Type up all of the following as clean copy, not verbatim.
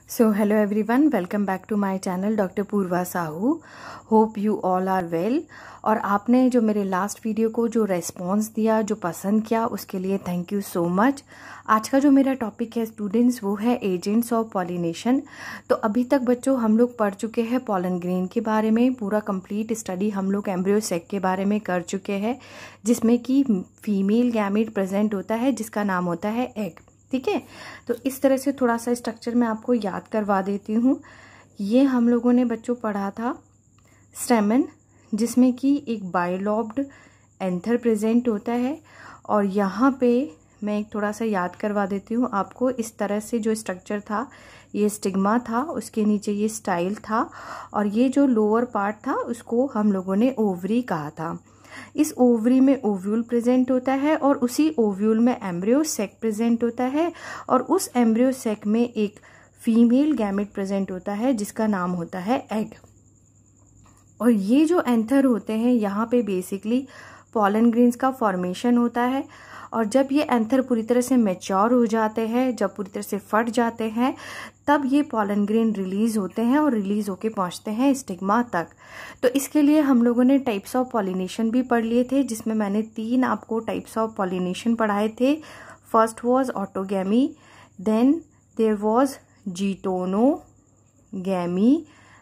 So hello everyone, welcome back to my channel doctor Purva Sahu. Hope you all are well. और आपने जो मेरे last video को जो रेस्पॉन्स दिया, जो पसंद किया, उसके लिए थैंक यू सो मच. आज का जो मेरा टॉपिक है स्टूडेंट्स, वो है एजेंट्स ऑफ पॉलिनेशन. तो अभी तक बच्चों हम लोग पढ़ चुके हैं पॉलन ग्रेन के बारे में. पूरा कंप्लीट स्टडी हम लोग एम्ब्रियो सेक के बारे में कर चुके हैं, जिसमें कि फीमेल गैमेट प्रेजेंट होता है जिसका नाम होता है एग. ठीक है, तो इस तरह से थोड़ा सा स्ट्रक्चर मैं आपको याद करवा देती हूँ. ये हम लोगों ने बच्चों पढ़ा था स्टेमन, जिसमें कि एक बाइलॉब्ड एंथर प्रेजेंट होता है. और यहाँ पे मैं एक थोड़ा सा याद करवा देती हूँ आपको. इस तरह से जो स्ट्रक्चर था, ये स्टिग्मा था, उसके नीचे ये स्टाइल था, और ये जो लोअर पार्ट था उसको हम लोगों ने ओवरी कहा था. इस ओवरी में ओव्यूल प्रेजेंट होता है और उसी ओव्यूल में एम्ब्रियो सेक प्रेजेंट होता है, और उस एम्ब्रियो सेक में एक फीमेल गैमेट प्रेजेंट होता है जिसका नाम होता है एग. और ये जो एंथर होते हैं, यहाँ पे बेसिकली पॉलन ग्रेन्स का फॉर्मेशन होता है. और जब ये एंथर पूरी तरह से मैच्योर हो जाते हैं, जब पूरी तरह से फट जाते हैं, तब ये पॉलन ग्रेन रिलीज होते हैं और रिलीज होके पहुंचते हैं स्टिग्मा तक. तो इसके लिए हम लोगों ने टाइप्स ऑफ पॉलिनेशन भी पढ़ लिए थे, जिसमें मैंने 3 आपको टाइप्स ऑफ पॉलिनेशन पढ़ाए थे. First was autogamy, then there was geitonogamy,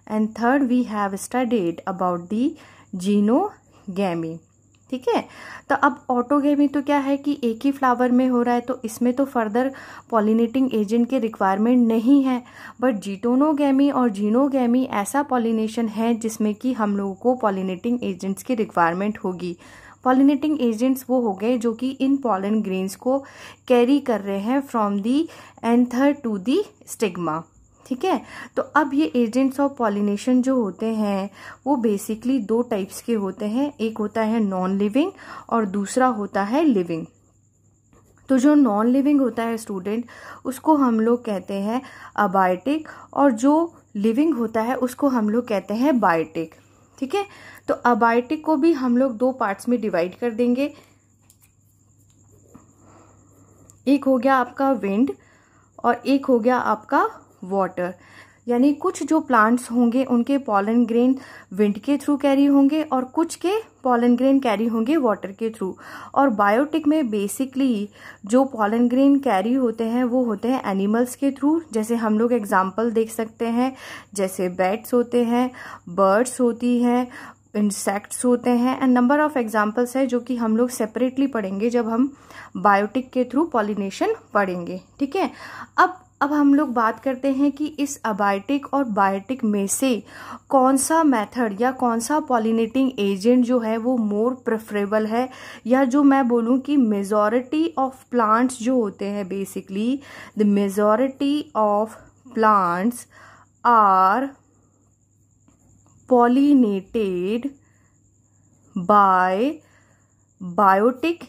and third we have studied about the xenogamy. ठीक है, तो अब ऑटोगैमी तो क्या है कि एक ही फ्लावर में हो रहा है, तो इसमें तो फर्दर पॉलिनेटिंग एजेंट की रिक्वायरमेंट नहीं है. बट जीटोनोगैमी और जीनोगैमी ऐसा पॉलिनेशन है जिसमें कि हम लोगों को पॉलिनेटिंग एजेंट्स की रिक्वायरमेंट होगी. पॉलिनेटिंग एजेंट्स वो हो गए जो कि इन पॉलन ग्रेन्स को कैरी कर रहे हैं from the anther to the stigma. ठीक है, तो अब ये एजेंट्स ऑफ पॉलिनेशन जो होते हैं वो बेसिकली 2 टाइप्स के होते हैं. एक होता है नॉन लिविंग और दूसरा होता है लिविंग. तो जो नॉन लिविंग होता है स्टूडेंट, उसको हम लोग कहते हैं अबायोटिक, और जो लिविंग होता है उसको हम लोग कहते हैं बायोटिक. ठीक है, तो अबायोटिक को भी हम लोग 2 पार्ट्स में डिवाइड कर देंगे. एक हो गया आपका विंड और एक हो गया आपका वाटर. यानी कुछ जो प्लांट्स होंगे उनके पॉलन ग्रेन विंड के थ्रू कैरी होंगे और कुछ के पॉलन ग्रेन कैरी होंगे वाटर के थ्रू. और बायोटिक में बेसिकली जो पॉलन ग्रेन कैरी होते हैं वो होते हैं एनिमल्स के थ्रू. जैसे हम लोग एग्जांपल देख सकते हैं, जैसे बैट्स होते हैं, बर्ड्स होती हैं, इंसेक्ट्स होते हैं, एंड नंबर ऑफ एग्जांपल्स है जो कि हम लोग सेपरेटली पढ़ेंगे जब हम बायोटिक के थ्रू पॉलिनेशन पढ़ेंगे. ठीक है, अब हम लोग बात करते हैं कि इस अबायोटिक और बायोटिक में से कौन सा मेथड या कौन सा पॉलिनेटिंग एजेंट जो है वो मोर प्रेफरेबल है, या जो मैं बोलूं कि मेजॉरिटी ऑफ प्लांट्स जो होते हैं, basically the majority of plants are pollinated by biotic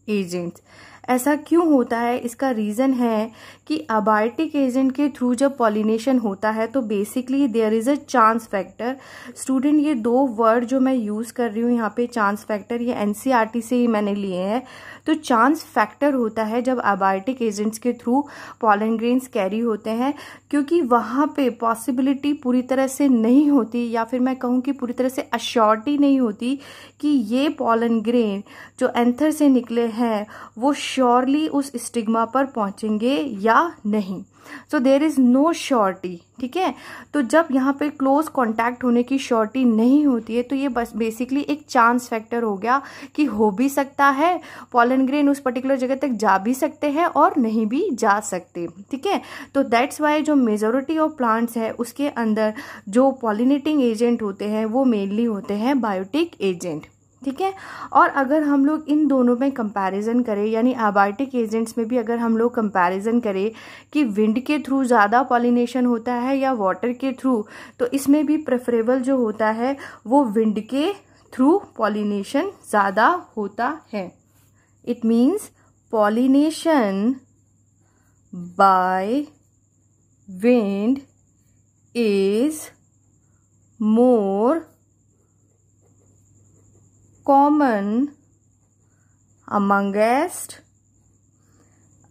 agents. ऐसा क्यों होता है? इसका रीजन है कि अबायोटिक एजेंट के थ्रू जब पॉलिनेशन होता है तो basically there is a chance factor. Student, ये 2 वर्ड जो मैं यूज कर रही हूँ यहाँ पे, चांस फैक्टर, ये एनसीईआरटी से ही मैंने लिए हैं. तो चांस फैक्टर होता है जब अबायोटिक एजेंट्स के थ्रू पॉलन ग्रेन्स कैरी होते हैं, क्योंकि वहां पे पॉसिबिलिटी पूरी तरह से नहीं होती, या फिर मैं कहूँ कि पूरी तरह से अश्योरिटी नहीं होती कि ये पॉलन ग्रेन जो एंथर से निकले हैं वो श्योरली उस स्टिग्मा पर पहुंचेंगे या नहीं. So there is no surety. ठीक है, तो जब यहाँ पे क्लोज कांटेक्ट होने की श्योरिटी नहीं होती है, तो ये बस बेसिकली एक चांस फैक्टर हो गया कि हो भी सकता है पॉलन ग्रेन उस पर्टिकुलर जगह तक जा भी सकते हैं और नहीं भी जा सकते. ठीक है, तो दैट्स वाई जो मेजॉरिटी ऑफ प्लांट्स है उसके अंदर जो पॉलिनेटिंग एजेंट होते हैं वो मेनली होते हैं बायोटिक एजेंट. ठीक है, और अगर हम लोग इन दोनों में कंपैरिजन करें, यानी अबायोटिक एजेंट्स में भी अगर हम लोग कंपैरिजन करें कि विंड के थ्रू ज़्यादा पॉलिनेशन होता है या वाटर के थ्रू, तो इसमें भी प्रेफरेबल जो होता है वो विंड के थ्रू पॉलिनेशन ज़्यादा होता है. It means pollination by wind is more common amongst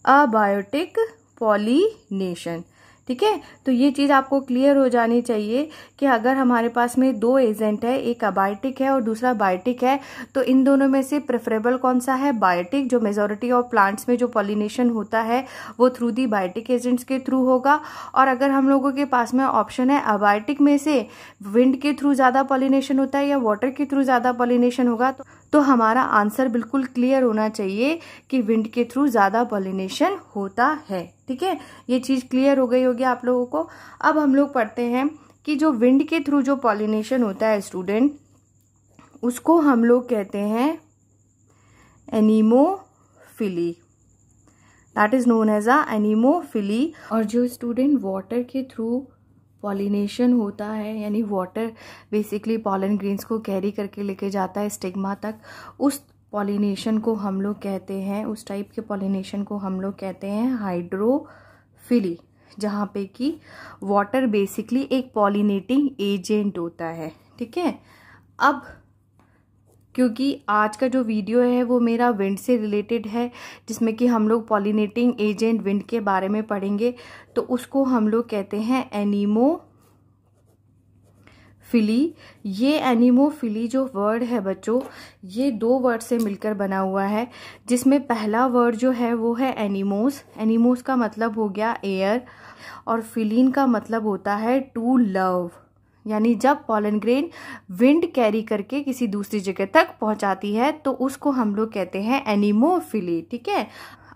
abiotic pollination. ठीक है। तो ये चीज़ आपको क्लियर हो जानी चाहिए कि अगर हमारे पास में दो एजेंट है, एक अबायोटिक है और दूसरा बायोटिक है, तो इन दोनों में से प्रेफरेबल कौन सा है? बायोटिक। जो मेजॉरिटी ऑफ प्लांट्स में जो पॉलिनेशन होता है वो थ्रू दी बायोटिक एजेंट्स के थ्रू होगा। और अगर हम लोगों के पास में ऑप्शन है अबायोटिक में से विंड के थ्रू ज़्यादा पॉलिनेशन होता है या वाटर के थ्रू ज़्यादा पॉलिनेशन होगा, तो हमारा आंसर बिल्कुल क्लियर होना चाहिए कि विंड के थ्रू ज़्यादा पॉलिनेशन होता है। ठीक है, ये चीज़ क्लियर हो गई होगी आप लोगों को। अब हम लोग पढ़ते हैं कि जो विंड के थ्रू जो पॉलिनेशन होता है स्टूडेंट, उसको हम लोग कहते हैं anemophily, that is known as a anemophily. और जो स्टूडेंट वाटर के थ्रू पॉलिनेशन होता है, यानी वाटर बेसिकली पॉलन ग्रेन्स को कैरी करके लेके जाता है स्टिग्मा तक, उस पॉलिनेशन को हम लोग कहते हैं, उस टाइप के पॉलिनेशन को हम लोग कहते हैं हाइड्रोफिली, जहाँ पे कि वाटर बेसिकली एक पॉलिनेटिंग एजेंट होता है। ठीक है, अब क्योंकि आज का जो वीडियो है वो मेरा विंड से रिलेटेड है, जिसमें कि हम लोग पॉलिनेटिंग एजेंट विंड के बारे में पढ़ेंगे, तो उसको हम लोग कहते हैं एनीमोफिली। ये एनीमोफिली जो वर्ड है बच्चों, ये दो वर्ड से मिलकर बना हुआ है, जिसमें पहला वर्ड जो है वो है एनीमोस। एनीमोस का मतलब हो गया एयर, और फिलीन का मतलब होता है टू लव, यानी जब पॉलन ग्रेन विंड कैरी करके किसी दूसरी जगह तक पहुंचाती है तो उसको हम लोग कहते हैं एनीमोफिली। ठीक है,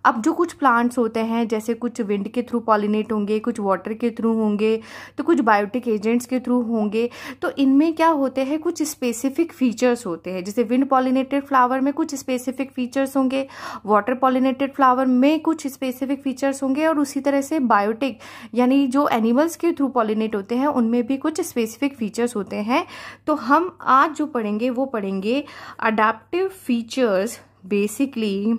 अब जो कुछ प्लांट्स होते हैं, जैसे कुछ विंड के थ्रू पॉलिनेट होंगे, कुछ वाटर के थ्रू होंगे, तो कुछ बायोटिक एजेंट्स के थ्रू होंगे, तो इनमें क्या होते हैं, कुछ स्पेसिफिक फीचर्स होते हैं। जैसे विंड पॉलिनेटेड फ्लावर में कुछ स्पेसिफिक फीचर्स होंगे, वाटर पॉलिनेटेड फ्लावर में कुछ स्पेसिफिक फीचर्स होंगे, और उसी तरह से बायोटिक यानी जो एनिमल्स के थ्रू पॉलिनेट होते हैं उनमें भी कुछ स्पेसिफिक फीचर्स होते हैं। तो हम आज जो पढ़ेंगे वो पढ़ेंगे adaptive features basically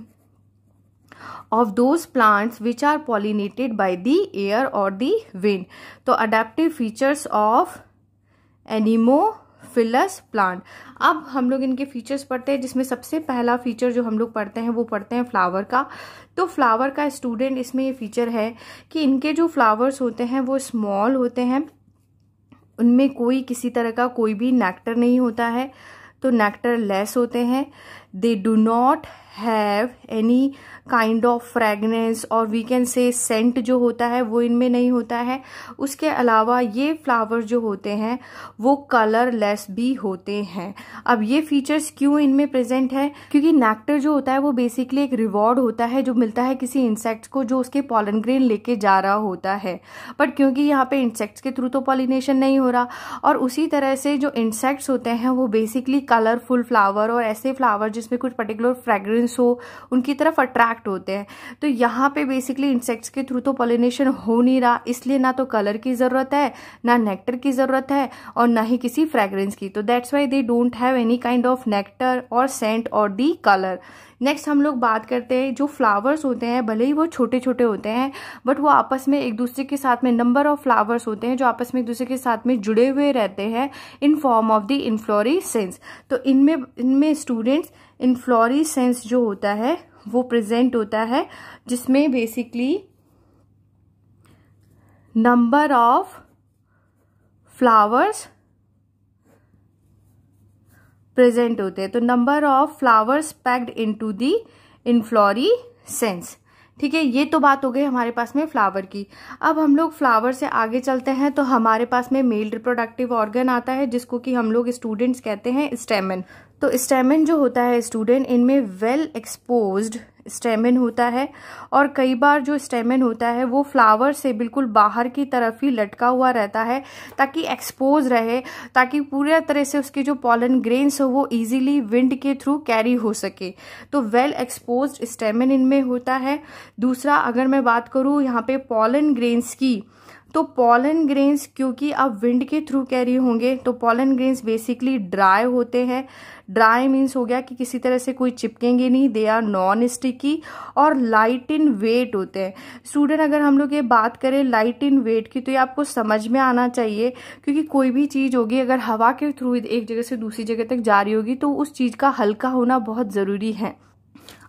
of those plants which are pollinated by the air or the wind. तो adaptive features of एनीमोफिलस प्लांट। अब हम लोग इनके फीचर्स पढ़ते हैं, जिसमें सबसे पहला फीचर जो हम लोग पढ़ते हैं वो पढ़ते हैं फ्लावर का। तो फ्लावर का स्टूडेंट इसमें ये फीचर है कि इनके जो फ्लावर्स होते हैं वो स्मॉल होते हैं, उनमें कोई किसी तरह का कोई भी नेक्टर नहीं होता है, तो नेक्टर लेस होते हैं। They do not have any kind of fragrance और वी कैन से सेंट जो होता है वो इनमें नहीं होता है। उसके अलावा ये फ्लावर्स जो होते हैं वो कलरलेस भी होते हैं। अब ये फीचर्स क्यों इनमें प्रेजेंट है? क्योंकि नेक्टर जो होता है वो बेसिकली एक रिवॉर्ड होता है जो मिलता है किसी इंसेक्ट्स को जो उसके पॉलन ग्रेन लेके जा रहा होता है, बट क्योंकि यहाँ पे इंसेक्ट्स के थ्रू तो पॉलिनेशन नहीं हो रहा, और उसी तरह से जो इंसेक्ट्स होते हैं वो बेसिकली कलरफुल फ्लावर और ऐसे फ्लावर जिसमें कुछ पर्टिकुलर फ्रेग्रेंस हो उनकी तरफ अट्रैक्ट होते हैं। तो यहाँ पे बेसिकली इंसेक्ट्स के थ्रू तो पॉलिनेशन हो नहीं रहा, इसलिए ना तो कलर की जरूरत है, ना नेक्टर की जरूरत है, और ना ही किसी फ्रेग्रेंस की। तो that's why they don't have any kind of nectar और सेंट और दी कलर। नेक्स्ट हम लोग बात करते हैं जो फ्लावर्स होते हैं, भले ही वो छोटे छोटे होते हैं बट वो आपस में एक दूसरे के साथ में नंबर ऑफ फ्लावर्स होते हैं जो आपस में एक दूसरे के साथ में जुड़े हुए रहते हैं in form of the inflorescence. तो इनमें स्टूडेंट्स इन्फ्लोरेसेंस जो होता है वो प्रेजेंट होता है, जिसमें basically number of flowers present होते हैं। तो number of flowers packed into the inflorescence. ठीक है, ये तो बात हो गई हमारे पास में फ्लावर की। अब हम लोग फ्लावर से आगे चलते हैं तो हमारे पास में मेल रिप्रोडक्टिव ऑर्गन आता है जिसको कि हम लोग स्टूडेंट्स कहते हैं स्टेमन। तो स्टेमन जो होता है स्टूडेंट, इनमें वेल एक्सपोज्ड स्टेमन होता है, और कई बार जो स्टेमन होता है वो फ्लावर से बिल्कुल बाहर की तरफ ही लटका हुआ रहता है ताकि एक्सपोज रहे, ताकि पूरी तरह से उसके जो पॉलन ग्रेन्स हो वो इजीली विंड के थ्रू कैरी हो सके। तो वेल एक्सपोज्ड स्टेमन इनमें होता है। दूसरा, अगर मैं बात करूँ यहाँ पे पॉलन ग्रेन्स की, तो पॉलन ग्रेन्स क्योंकि अब विंड के थ्रू कैरी होंगे तो पॉलन ग्रेन्स बेसिकली ड्राई होते हैं। ड्राई मीन्स हो गया कि किसी तरह से कोई चिपकेंगे नहीं, दे आर नॉन स्टिकी और लाइट इन वेट होते हैं। स्टूडेंट, अगर हम लोग ये बात करें लाइट इन वेट की तो ये आपको समझ में आना चाहिए, क्योंकि कोई भी चीज़ होगी अगर हवा के थ्रू एक जगह से दूसरी जगह तक जा रही होगी तो उस चीज़ का हल्का होना बहुत ज़रूरी है।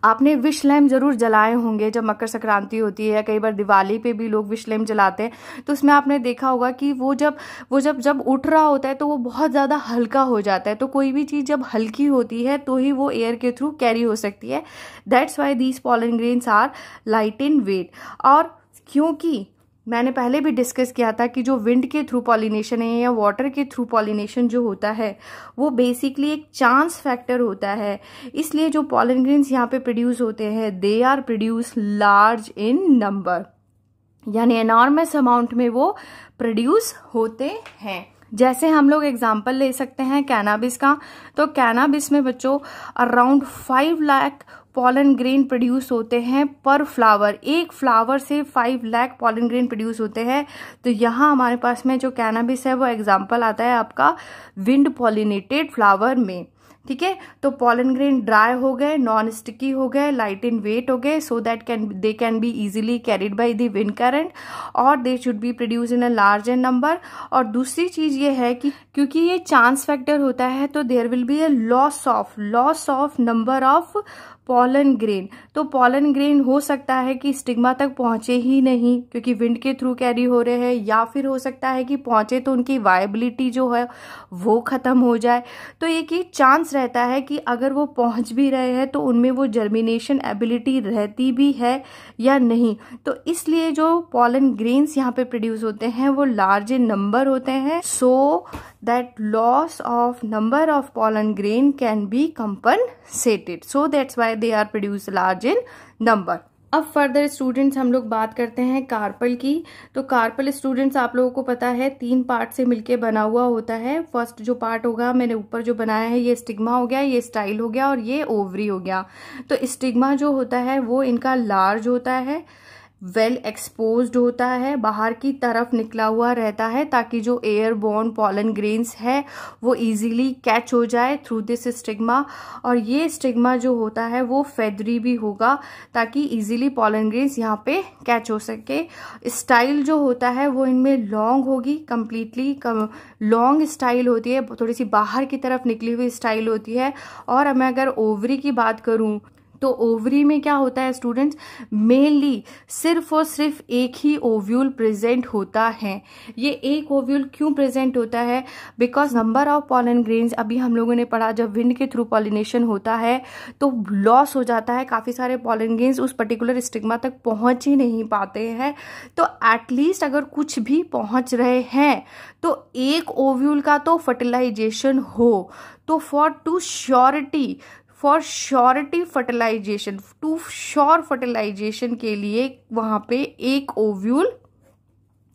आपने विश लैम्प जरूर जलाए होंगे जब मकर संक्रांति होती है, कई बार दिवाली पे भी लोग विश लैम्प जलाते हैं। तो उसमें आपने देखा होगा कि वो जब उठ रहा होता है तो वो बहुत ज़्यादा हल्का हो जाता है। तो कोई भी चीज़ जब हल्की होती है तो ही वो एयर के थ्रू कैरी हो सकती है। That's why these pollen grains are light in weight. और क्योंकि मैंने पहले भी डिस्कस किया था कि जो विंड के थ्रू पॉलिनेशन है या वाटर के थ्रू पॉलिनेशन जो होता है वो बेसिकली एक चांस फैक्टर होता है। इसलिए जो पॉलन ग्रेन्स यहाँ पे प्रोड्यूस होते हैं they are produce large in number, यानी एनॉर्मस अमाउंट में वो प्रोड्यूस होते हैं। जैसे हम लोग एग्जाम्पल ले सकते हैं कैनाबिस का। तो कैनाबिस में बच्चों around 5 lakh pollen grain produce होते हैं पर फ्लावर। एक फ्लावर से 5 लाख पॉलन ग्रेन प्रोड्यूस होते हैं। तो यहाँ हमारे पास में जो कैनाबिस है वो एग्जाम्पल आता है आपका विंड पॉलिनेटेड फ्लावर में। ठीक है, तो पॉलन ग्रेन ड्राई हो गए, नॉन स्टिकी हो गए, लाइट इन वेट हो गए, so that they can be easily carried by the wind current और they should be produce in a large number. और दूसरी चीज ये है कि क्योंकि ये चांस फैक्टर होता है तो there will be a loss of number of pollen grain. तो पॉलन ग्रेन हो सकता है कि स्टिग्मा तक पहुंचे ही नहीं क्योंकि विंड के थ्रू कैरी हो रहे हैं, या फिर हो सकता है कि पहुंचे तो उनकी वायबिलिटी जो है वो खत्म हो जाए। तो एक ही चांस रहता है कि अगर वो पहुंच भी रहे हैं तो उनमें वो जर्मिनेशन एबिलिटी रहती भी है या नहीं। तो इसलिए जो पॉलन ग्रेन्स यहाँ पे प्रोड्यूस होते हैं वो लार्ज इन नंबर होते हैं, सो that loss of number of pollen grain can be compensated, so that's why they are produced large in number। अब फर्दर स्टूडेंट्स हम लोग बात करते हैं कार्पल की। तो कार्पल स्टूडेंट्स आप लोगों को पता है 3 पार्ट से मिलके बना हुआ होता है। फर्स्ट जो पार्ट होगा मैंने ऊपर जो बनाया है ये स्टिग्मा हो गया, ये स्टाइल हो गया और ये ओवरी हो गया। तो स्टिग्मा जो होता है वो इनका लार्ज होता है, वेल एक्सपोज्ड होता है, बाहर की तरफ निकला हुआ रहता है ताकि जो एयरबोर्न पॉलन ग्रेन्स है वो इजीली कैच हो जाए थ्रू दिस स्टिग्मा। और ये स्टिग्मा जो होता है वो फेदरी भी होगा ताकि इजीली पॉलन ग्रेन्स यहाँ पे कैच हो सके। स्टाइल जो होता है वो इनमें लॉन्ग होगी, कंप्लीटली लॉन्ग स्टाइल होती है, थोड़ी सी बाहर की तरफ निकली हुई स्टाइल होती है। और मैं अगर ओवरी की बात करूँ तो ओवरी में क्या होता है स्टूडेंट्स, मेनली सिर्फ और सिर्फ एक ही ओव्यूल प्रेजेंट होता है। ये एक ओव्यूल क्यों प्रेजेंट होता है, because number of pollen grains अभी हम लोगों ने पढ़ा जब विंड के थ्रू पॉलिनेशन होता है तो लॉस हो जाता है, काफी सारे पॉलन ग्रेन्स उस पर्टिकुलर स्टिग्मा तक पहुंच ही नहीं पाते हैं। तो एटलीस्ट अगर कुछ भी पहुंच रहे हैं तो एक ओव्यूल का तो फर्टिलाइजेशन हो। तो for surety fertilisation, to sure fertilisation के लिए वहां पे एक ओव्यूल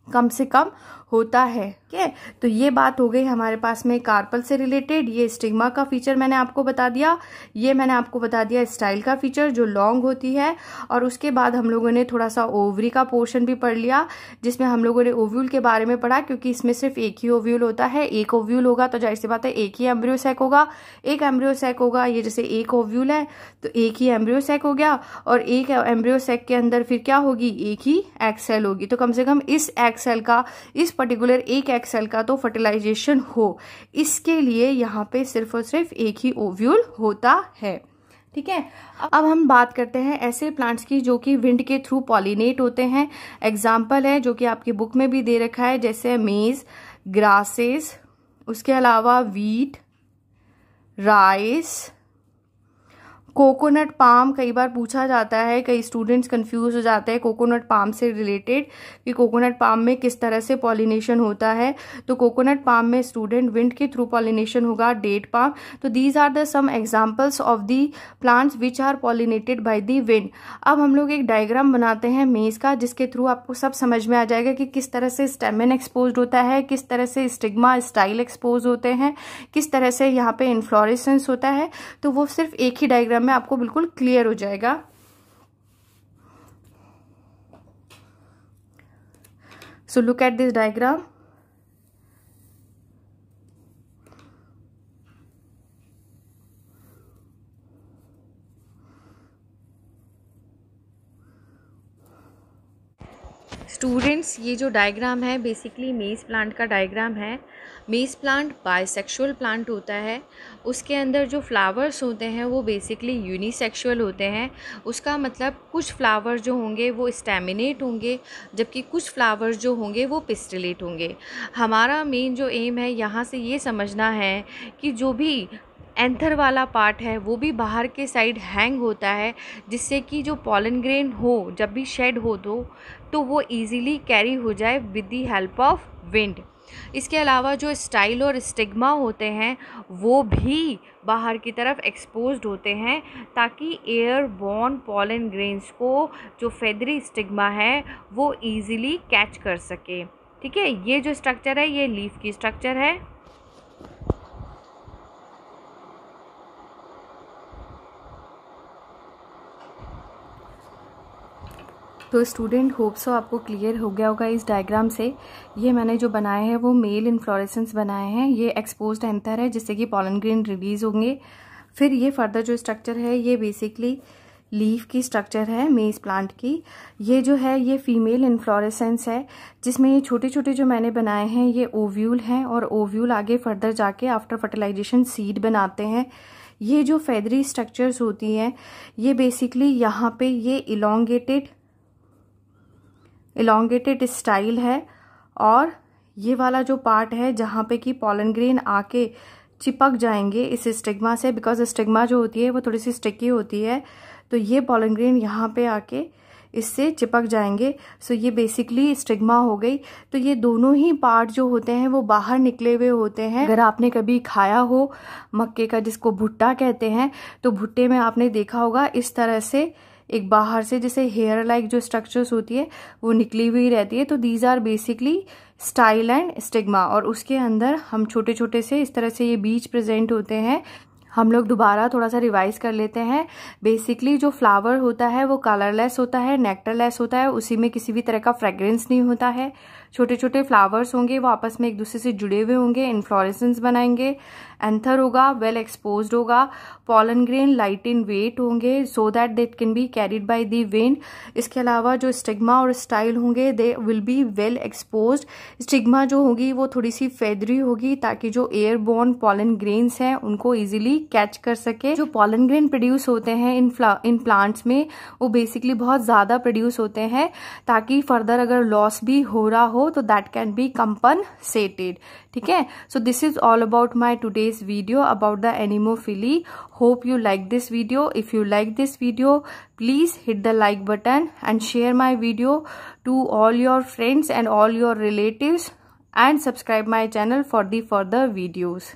कम से कम होता है। ठीक है, तो ये बात हो गई हमारे पास में कार्पल से रिलेटेड। ये स्टिग्मा का फीचर मैंने आपको बता दिया, ये मैंने आपको बता दिया स्टाइल का फीचर जो लॉन्ग होती है। और उसके बाद हम लोगों ने थोड़ा सा ओवरी का पोर्शन भी पढ़ लिया जिसमें हम लोगों ने ओव्यूल के बारे में पढ़ा, क्योंकि इसमें सिर्फ एक ही ओव्यूल होता है। एक ओव्यूल होगा तो जाहिर सी बात है एक ही एम्ब्रियो सैक होगा, एक एम्ब्रियो सैक होगा। ये जैसे एक ओव्यूल है तो एक ही एम्ब्रियो सैक हो गया, और एक एम्ब्रियो सैक के अंदर फिर क्या होगी, एक ही एग सेल होगी। तो कम से कम इस एग सेल का, इस पर्टिकुलर एक एग सेल का तो फर्टिलाइजेशन हो, इसके लिए यहाँ पे सिर्फ और सिर्फ एक ही ओव्यूल होता है। ठीक है, अब हम बात करते हैं ऐसे प्लांट्स की जो कि विंड के थ्रू पॉलिनेट होते हैं। एग्जाम्पल है जो कि आपकी बुक में भी दे रखा है, जैसे मेज, ग्रासेस, उसके अलावा वीट, राइस, कोकोनट पाम। कई बार पूछा जाता है, कई स्टूडेंट्स कंफ्यूज हो जाते हैं कोकोनट पाम से रिलेटेड कि कोकोनट पाम में किस तरह से पॉलिनेशन होता है। तो कोकोनट पाम में स्टूडेंट विंड के थ्रू पॉलिनेशन होगा। Date palm. तो these are the some examples of the plants which are pollinated by the wind. अब हम लोग एक डायग्राम बनाते हैं मेज का, जिसके थ्रू आपको सब समझ में आ जाएगा कि किस तरह से स्टेमेन एक्सपोज होता है, किस तरह से स्टिग्मा स्टाइल एक्सपोज होते हैं, किस तरह से यहाँ पे इन्फ्लोरेसेंस होता है। तो वो सिर्फ एक ही डायग्राम में आपको बिल्कुल क्लियर हो जाएगा। So look at this diagram. Students friends, ये जो डायग्राम है बेसिकली मेज़ प्लांट का डायग्राम है। मेज़ प्लांट बाइसेक्सुअल प्लांट होता है। उसके अंदर जो फ्लावर्स होते हैं वो बेसिकली यूनिसेक्सुअल होते हैं। उसका मतलब कुछ फ्लावर्स जो होंगे वो स्टैमिनेट होंगे, जबकि कुछ फ्लावर्स जो होंगे वो पिस्टिलेट होंगे। हमारा मेन जो एम है यहाँ से ये समझना है कि जो भी एंथर वाला पार्ट है वो भी बाहर के साइड हैंग होता है, जिससे कि जो पॉलन ग्रेन हो जब भी शेड हो तो वो इजीली कैरी हो जाए with the help of wind. इसके अलावा जो स्टाइल और स्टिग्मा होते हैं वो भी बाहर की तरफ एक्सपोज्ड होते हैं, ताकि एयर बॉर्न पॉलन ग्रेन्स को जो फेदरी स्टिग्मा है वो इजीली कैच कर सके। ठीक है, ये जो स्ट्रक्चर है ये लीफ की स्ट्रक्चर है। तो स्टूडेंट, होप सो आपको क्लियर हो गया होगा इस डायग्राम से। ये मैंने जो बनाए हैं वो मेल इन्फ्लोरेसेंस बनाए हैं। ये एक्सपोज्ड एंथर है जिससे कि पॉलन ग्रेन रिलीज होंगे। फिर ये फर्दर जो स्ट्रक्चर है ये बेसिकली लीफ की स्ट्रक्चर है मेज प्लांट की। ये जो है ये फीमेल इन्फ्लोरेसेंस है, जिसमें ये छोटे छोटे जो मैंने बनाए हैं ये ओव्यूल हैं, और ओव्यूल आगे फर्दर जाके आफ्टर फर्टिलाइजेशन सीड बनाते हैं। ये जो फेदरी स्ट्रक्चर्स होती हैं ये बेसिकली यहाँ पे ये इलोंगेटेड स्टाइल है, और ये वाला जो पार्ट है जहाँ पे कि पॉलन ग्रेन आके चिपक जाएंगे इस स्टिग्मा से, बिकॉज स्टिग्मा जो होती है वो थोड़ी सी स्टिकी होती है, तो ये पॉलन ग्रेन यहाँ पे आके इससे चिपक जाएंगे। सो ये बेसिकली स्टिग्मा हो गई। तो ये दोनों ही पार्ट जो होते हैं वो बाहर निकले हुए होते हैं। अगर आपने कभी खाया हो मक्के का, जिसको भुट्टा कहते हैं, तो भुट्टे में आपने देखा होगा इस तरह से एक बाहर से जैसे हेयर लाइक जो स्ट्रक्चर्स होती है वो निकली हुई रहती है। तो these are basically style and stigma, और उसके अंदर हम छोटे छोटे से इस तरह से ये बीज प्रेजेंट होते हैं। हम लोग दोबारा थोड़ा सा रिवाइज कर लेते हैं। बेसिकली जो फ्लावर होता है वो कलरलेस होता है, नेक्टरलेस होता है, उसी में किसी भी तरह का फ्रेग्रेंस नहीं होता है। छोटे छोटे फ्लावर्स होंगे वो आपस में एक दूसरे से जुड़े हुए होंगे, इन्फ्लोरेसेंस बनाएंगे। एंथर होगा वेल एक्सपोज्ड होगा। Pollen grain light in weight होंगे so that they can be carried by the wind. इसके अलावा जो स्टिग्मा और स्टाइल होंगे they will be well exposed. Stigma जो होगी वो थोड़ी सी फेदरी होगी, ताकि जो एयरबॉर्न पॉलन ग्रेन्स हैं उनको इजीली कैच कर सके। जो पॉलन ग्रेन प्रोड्यूस होते हैं इन प्लांट्स में वो बेसिकली बहुत ज़्यादा प्रोड्यूस होते हैं, ताकि फर्दर अगर लॉस भी हो रहा हो तो दैट कैन बी कंपनसेटेड। ठीक है, so this is all about my today's video about the anemophily. Hope you like this video. If you like this video, please hit the like button and share my video to all your friends and all your relatives, and subscribe my channel for the further videos.